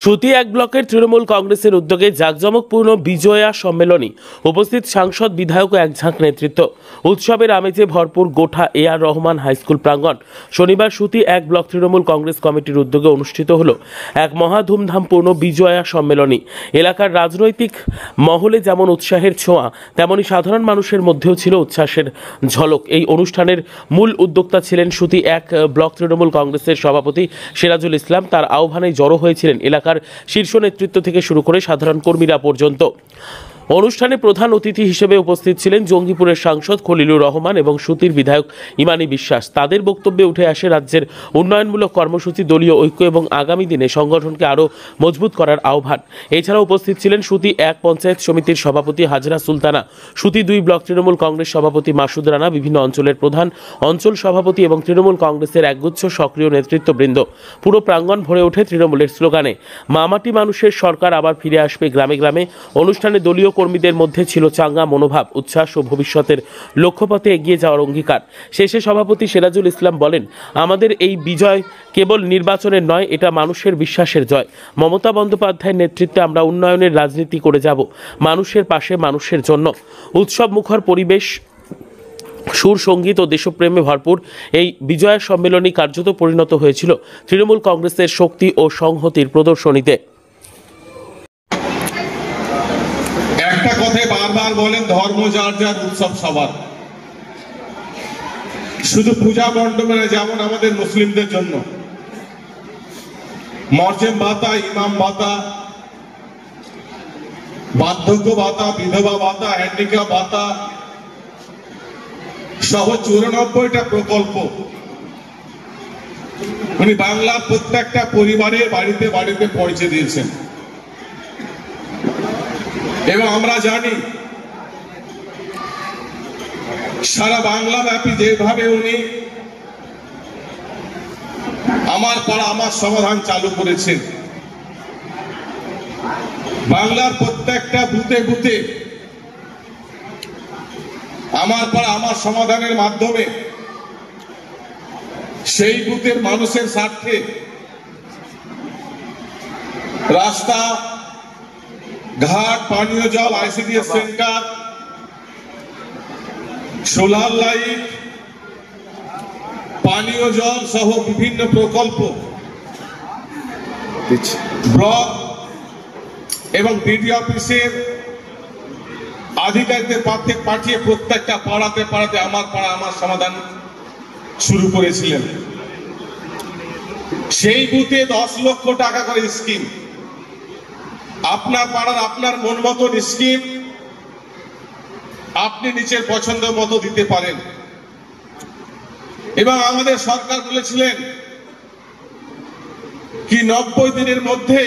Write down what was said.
সুতি এক ব্লকের তৃণমূল কংগ্রেসের উদ্যোগে জাঁকজমকপূর্ণ বিজয়া সম্মেলনী। উপস্থিত সাংসদ, বিধায়ক ও এক ঝাঁক নেতৃত্ব। উৎসবের আমেজে ভরপুর গোটা এ.আর. রহমান হাইস্কুল প্রাঙ্গণ। শনিবার সুতি এক ব্লক তৃণমূল কংগ্রেস কমিটির উদ্যোগে অনুষ্ঠিত হল এক মহা ধুমধামপূর্ণ বিজয়া সম্মেলনী। এলাকার রাজনৈতিক মহলে যেমন উৎসাহের ছোঁয়া, তেমনি সাধারণ মানুষের মধ্যেও ছিল উচ্ছ্বাসের ঝলক। এই অনুষ্ঠানের মূল উদ্যোক্তা ছিলেন সুতি এক ব্লক তৃণমূল কংগ্রেসের সভাপতি সিরাজুল ইসলাম। তার আহ্বানে জড়ো হয়েছিলেন এলাকার শীর্ষ নেতৃত্ব থেকে শুরু করে সাধারণ কর্মীরা পর্যন্ত। অনুষ্ঠানে প্রধান অতিথি হিসেবে উপস্থিত ছিলেন জঙ্গিপুরের সাংসদ খলিলুর রহমান এবং সুতির বিধায়ক ইমানি বিশ্বাস। তাদের বক্তব্যে উঠে আসে রাজ্যের উন্নয়নমূলক কর্মসূচি, দলীয় ঐক্য এবং আগামী দিনে সংগঠনকে আরও মজবুত করার আহ্বান। এছাড়াও উপস্থিত ছিলেন সুতি এক পঞ্চায়েত সমিতির সভাপতি হাজরা সুলতানা, সুতি দুই ব্লক তৃণমূল কংগ্রেস সভাপতি মাসুদ রানা, বিভিন্ন অঞ্চলের প্রধান, অঞ্চল সভাপতি এবং তৃণমূল কংগ্রেসের একগুচ্ছ সক্রিয় নেতৃত্ববৃন্দ। পুরো প্রাঙ্গণ ভরে ওঠে তৃণমূলের স্লোগানে। মামাটি মানুষের সরকার আবার ফিরে আসবে গ্রামে গ্রামে। অনুষ্ঠানে দলীয় কর্মীদের মধ্যে ছিল চাঙ্গা মনোভাব, উচ্ছ্বাস ও ভবিষ্যতের লক্ষ্যপথে এগিয়ে যাওয়ার অঙ্গীকার। শেষে সভাপতি সিরাজুল ইসলাম বলেন, আমাদের এই বিজয় কেবল নির্বাচনের নয়, এটা মানুষের বিশ্বাসের জয়। মমতা বন্দ্যোপাধ্যায়ের নেতৃত্বে আমরা উন্নয়নের রাজনীতি করে যাব, মানুষের পাশে, মানুষের জন্য। উৎসব মুখর পরিবেশ, সুর, সঙ্গীত ও দেশপ্রেমে ভরপুর এই বিজয়া সম্মেলনী কার্যত পরিণত হয়েছিল তৃণমূল কংগ্রেসের শক্তি ও সংহতির প্রদর্শনীতে। একটা কথাই বারবার বলেন, ধর্ম যার যার, উৎসব সবার। শুধু পূজা মণ্ডপে না, যেমন আমাদের মুসলিমদের জন্য মরজেম ভাতা, ইমাম ভাতা, বার্ধক্য ভাতা, বিধবা ভাতা, হ্যান্ডিক্যাপ ভাতা সহ 94টা প্রকল্প উনি বাংলার প্রত্যেকটা পরিবারের বাড়িতে বাড়িতে পৌঁছে দিয়েছেন। এবং আমরা জানি সারা বাংলা ব্যাপী যেভাবে উনি আমার পাড়া আমার সমাধান চালু করেছেন, বাংলার প্রত্যেকটা বুথে বুথে আমার পাড়া আমার সমাধানের মাধ্যমে সেই বুথের মানুষের স্বার্থে রাস্তা ঘাট, পানীয় জল, আইসিডিএস সেন্টার, সোলার লাইট, পানীয় জল সহ বিভিন্ন প্রকল্প ব্লক এবং বিডি অফিসের আধিকারিকদের পাঠিয়ে প্রত্যেকটা পাড়াতে পাড়াতে আমার পাড়া আমার সমাধান শুরু করেছিলেন। সেই বুথে 10 লক্ষ টাকা করে স্কিম, আপনার পাড়ার আপনার মন মতন স্কিম আপনি নিজের পছন্দ মতো দিতে পারেন। এবং আমাদের সরকার বলেছিলেন কি 90 দিনের মধ্যে